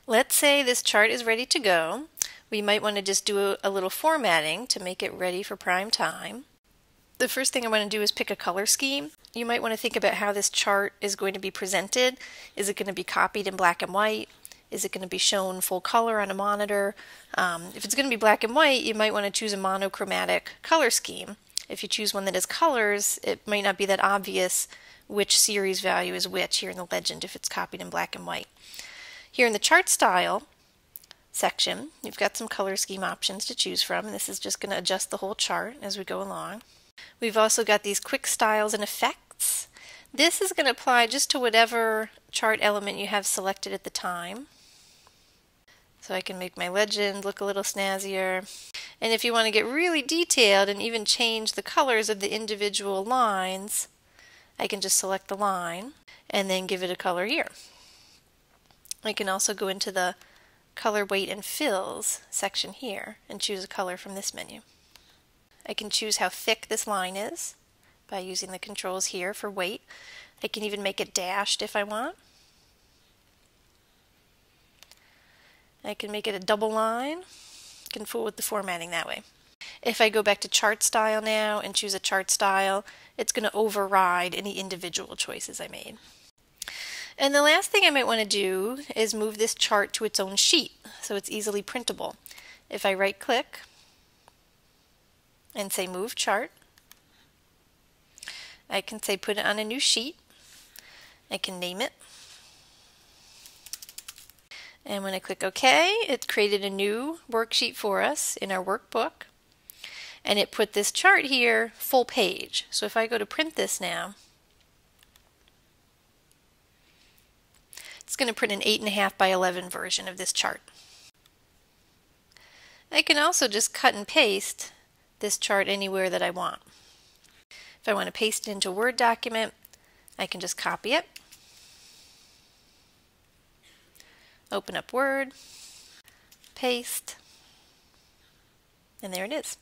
Let's say this chart is ready to go. We might want to just do a little formatting to make it ready for prime time. The first thing I want to do is pick a color scheme. You might want to think about how this chart is going to be presented. Is it going to be copied in black and white? Is it going to be shown full color on a monitor? If it's going to be black and white, you might want to choose a monochromatic color scheme. If you choose one that has colors, it might not be that obvious which series value is which here in the legend if it's copied in black and white. Here in the chart style section, you've got some color scheme options to choose from, and this is just going to adjust the whole chart as we go along. We've also got these quick styles and effects. This is going to apply just to whatever chart element you have selected at the time. So I can make my legend look a little snazzier. And if you want to get really detailed and even change the colors of the individual lines, I can just select the line and then give it a color here. I can also go into the color, weight, and fills section here and choose a color from this menu. I can choose how thick this line is by using the controls here for weight. I can even make it dashed if I want. I can make it a double line. I can fool with the formatting that way. If I go back to chart style now and choose a chart style, it's going to override any individual choices I made. And the last thing I might want to do is move this chart to its own sheet so it's easily printable. If I right click and say move chart, I can say put it on a new sheet. I can name it. And when I click OK, it created a new worksheet for us in our workbook. And it put this chart here full page. So if I go to print this now, it's going to print an 8.5 by 11 version of this chart. I can also just cut and paste this chart anywhere that I want. If I want to paste it into a Word document, I can just copy it. Open up Word, paste, and there it is.